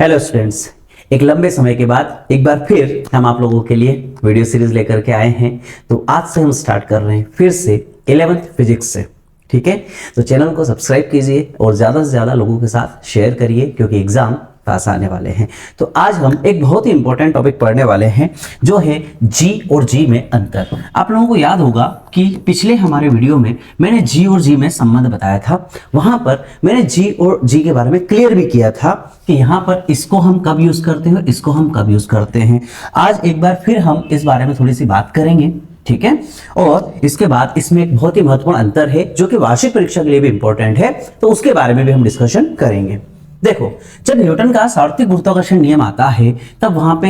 Hello students, एक लंबे समय के बाद एक बार फिर हम आप लोगों के लिए वीडियो सीरीज लेकर के आए हैं। तो आज से हम स्टार्ट कर रहे हैं फिर से 11th फिजिक्स से। ठीक है, तो चैनल को सब्सक्राइब कीजिए और ज़्यादा से ज़्यादा लोगों के साथ शेयर करिए क्योंकि एग्जाम पास आने वाले हैं। तो आज हम एक बहुत ही इंपॉर्टेंट टॉपिक पढ़ने वाले हैं जो है जी और जी में अंतर। आप लोगों को याद होगा कि पिछले हमारे वीडियो में मैंने जी और जी में संबंध बताया था। वहां पर मैंने जी और जी के बारे में क्लियर भी किया था कि यहां पर इसको हम कब यूज करते हैं, इसको हम कब यूज करते हैं। आज एक बार फिर हम इस बारे में थोड़ी सी बात करेंगे। ठीक है, और इसके बाद इसमें एक बहुत ही महत्वपूर्ण अंतर है जो कि वार्षिक परीक्षा के लिए भी इंपॉर्टेंट है, तो उसके बारे में भी हम डिस्कशन करेंगे। देखो, जब न्यूटन का सार्वत्रिक गुरुत्वाकर्षण नियम आता है तब वहां पे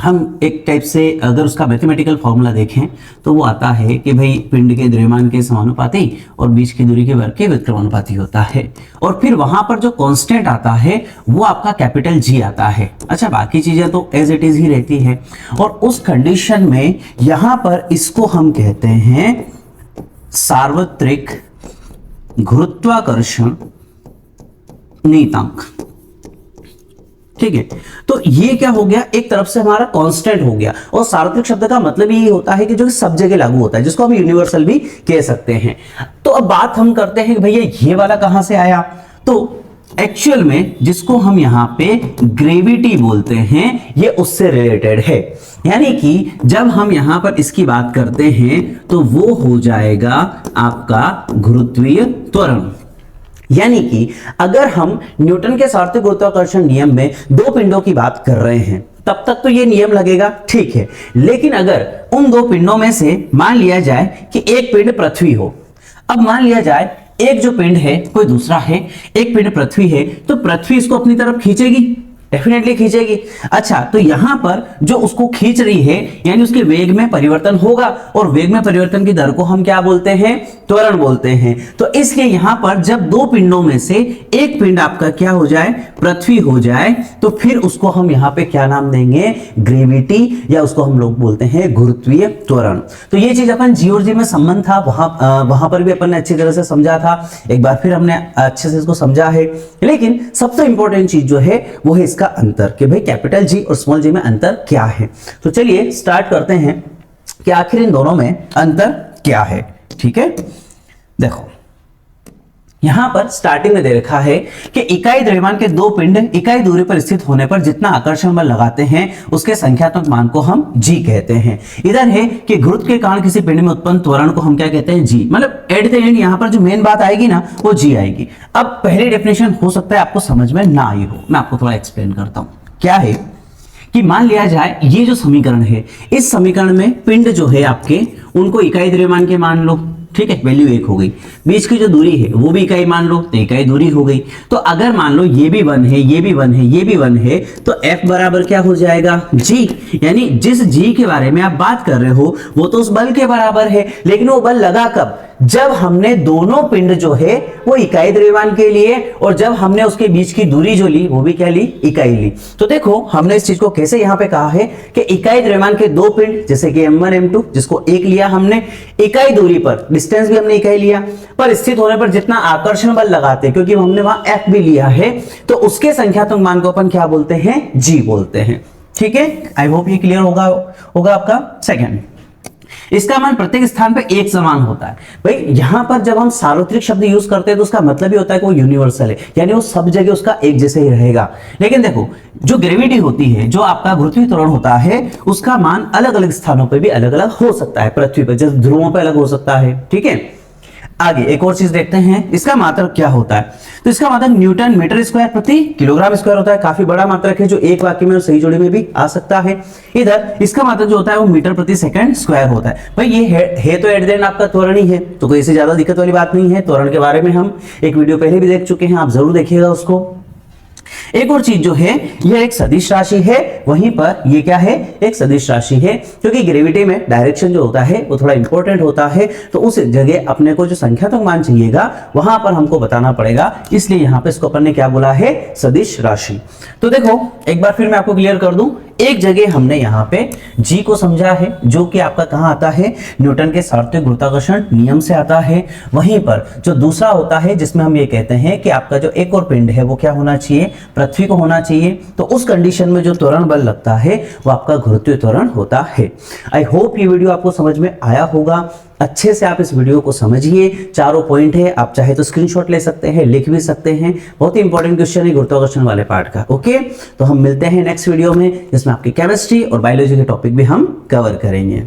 हम एक टाइप से अगर उसका मैथमेटिकल फॉर्मूला देखें तो वो आता है कि भाई पिंड के द्रव्यमान के समानुपाती और बीच की दूरी के वर्ग के व्युत्क्रमानुपाती होता है। और फिर वहां पर जो कांस्टेंट आता है वो आपका कैपिटल जी आता है। अच्छा, बाकी चीजें तो एज इट इज ही रहती है। और उस कंडीशन में यहां पर इसको हम कहते हैं सार्वत्रिक गुरुत्वाकर्षण नियतांक। ठीक है, तो ये क्या हो गया, एक तरफ से हमारा कांस्टेंट हो गया। और सार्वत्रिक शब्द का मतलब ये होता है कि जो सब जगह लागू होता है, जिसको हम यूनिवर्सल भी कह सकते हैं। तो अब बात हम करते हैं कि भैया ये वाला कहां से आया। तो एक्चुअल में जिसको हम यहां पे ग्रेविटी बोलते हैं ये उससे रिलेटेड है। यानी कि जब हम यहां पर इसकी बात करते हैं तो वो हो जाएगा आपका गुरुत्वीय त्वरण। यानी कि अगर हम न्यूटन के सार्वत्रिक गुरुत्वाकर्षण नियम में दो पिंडों की बात कर रहे हैं तब तक तो ये नियम लगेगा, ठीक है। लेकिन अगर उन दो पिंडों में से मान लिया जाए कि एक पिंड पृथ्वी हो, अब मान लिया जाए एक जो पिंड है कोई दूसरा है, एक पिंड पृथ्वी है, तो पृथ्वी इसको अपनी तरफ खींचेगी, डेफिनेटली खींचेगी। अच्छा, तो यहां पर जो उसको खींच रही है यानी उसके वेग में परिवर्तन होगा, और वेग में परिवर्तन की दर को हम क्या बोलते हैं, त्वरण बोलते हैं। तो इसलिए यहां पर जब दो पिंडों में से एक पिंड आपका क्या हो जाए, पृथ्वी हो जाए, तो फिर उसको हम यहां पे क्या नाम देंगे, ग्रेविटी, या उसको हम लोग बोलते हैं गुरुत्वीय त्वरण। तो ये चीज अपन जी और जी में संबंध था, वहां पर भी अपन ने अच्छी तरह से समझा था। एक बार फिर हमने अच्छे से इसको समझा है। लेकिन सबसे इंपॉर्टेंट चीज जो है वो है इसका अंतर, कि भाई कैपिटल जी और स्मॉल जी में अंतर क्या है। तो चलिए स्टार्ट करते हैं कि आखिर इन दोनों में अंतर क्या है। ठीक है, देखो यहां पर स्टार्टिंग में दे रखा है कि इकाई द्रव्यमान के दो पिंड इकाई दूरी पर स्थित होने पर जितना आकर्षण बल लगाते हैं उसके संख्यात्मक मान को हम जी कहते हैं। इधर है कि गुरुत्व के कारण किसी पिंड में उत्पन्न त्वरण को हम क्या कहते हैं, जी। मतलब एट द एंड यहां पर जो मेन बात आएगी ना वो जी आएगी। अब पहली डेफिनेशन हो सकता है आपको समझ में ना आई हो, मैं आपको थोड़ा एक्सप्लेन करता हूं। क्या है कि मान लिया जाए ये जो समीकरण है, इस समीकरण में पिंड जो है आपके उनको इकाई द्रव्यमान के मान लो, ठीक है, वैल्यू 1 हो गई। बीच की जो दूरी है वो भी इकाई मान लो, तो इकाई दूरी हो गई। तो अगर मान लो ये भी 1 है, ये भी 1 है, ये भी 1 है, तो F बराबर क्या हो जाएगा, G। यानी जिस G के बारे में आप बात कर रहे हो वो तो उस बल के बराबर है, लेकिन वो बल लगा कब, जब हमने दोनों पिंड जो है वो इकाई द्रव्यमान के लिए, और जब हमने उसके बीच की दूरी जो ली वो भी क्या ली, इकाई ली। तो देखो हमने इस चीज को कैसे यहां पे कहा है कि इकाई द्रव्यमान के दो पिंड, जैसे कि m1 m2, जिसको एक लिया हमने, इकाई दूरी पर, डिस्टेंस भी हमने इकाई लिया, पर स्थित होने पर जितना आकर्षण बल लगाते हैं, क्योंकि हमने वहां F भी लिया है, तो उसके संख्यात्मक मान को अपन क्या बोलते हैं, जी बोलते हैं। ठीक है, आई होप ये क्लियर होगा आपका। सेकंड, इसका मान प्रत्येक स्थान पर एक समान होता है। भाई यहां पर जब हम सार्वत्रिक शब्द यूज करते हैं तो उसका मतलब ही होता है कि वो यूनिवर्सल है, यानी वो सब जगह उसका एक जैसे ही रहेगा। लेकिन देखो जो ग्रेविटी होती है, जो आपका गुरुत्वीय त्वरण होता है, उसका मान अलग अलग स्थानों पर भी अलग अलग हो सकता है। पृथ्वी पर जैसे ध्रुवों पर अलग हो सकता है। ठीक है, आगे एक और चीज देखते हैं, इसका मात्रक क्या होता है। तो इसका मात्रक न्यूटन मीटर स्क्वायर प्रति किलोग्राम स्क्वायर होता है। काफी बड़ा मात्रक है जो एक वाक्य में और सही जोड़ी में भी आ सकता है। इधर इसका मात्रक जो होता है वो मीटर प्रति सेकंड स्क्वायर होता है। भाई ये है तो एट द एंड आपका त्वरण ही है, तो कोई इससे ज्यादा दिक्कत वाली बात नहीं है। त्वरण के बारे में हम एक वीडियो पहले भी देख चुके हैं, आप जरूर देखिएगा उसको। एक और चीज जो है यह एक सदिश राशि है, वहीं पर ये क्या है, एक सदिश राशि है, क्योंकि ग्रेविटी में डायरेक्शन जो होता है वो थोड़ा इंपॉर्टेंट होता है। तो उस जगह अपने को जो संख्यात्मक मान चाहिएगा वहां पर हमको बताना पड़ेगा, इसलिए यहां पे इसको अपन ने क्या बोला है, सदिश राशि। तो देखो एक बार फिर मैं आपको क्लियर कर दूं, एक जगह हमने यहाँ पे जी को समझा है, जो कि आपका कहाँ आता है, न्यूटन के सार्वत्रिक गुरुत्वाकर्षण नियम से आता है। वहीं पर जो दूसरा होता है जिसमें हम ये कहते हैं कि आपका जो एक और पिंड है वो क्या होना चाहिए, पृथ्वी को होना चाहिए, तो उस कंडीशन में जो त्वरण बल लगता है वो आपका गुरुत्वीय त्वरण होता है। आई होप ये वीडियो आपको समझ में आया होगा। अच्छे से आप इस वीडियो को समझिए, चारों पॉइंट है, आप चाहे तो स्क्रीनशॉट ले सकते हैं, लिख भी सकते हैं। बहुत ही इंपॉर्टेंट क्वेश्चन है गुरुत्वाकर्षण वाले पार्ट का। ओके, तो हम मिलते हैं नेक्स्ट वीडियो में जिसमें आपकी केमिस्ट्री और बायोलॉजी के टॉपिक भी हम कवर करेंगे।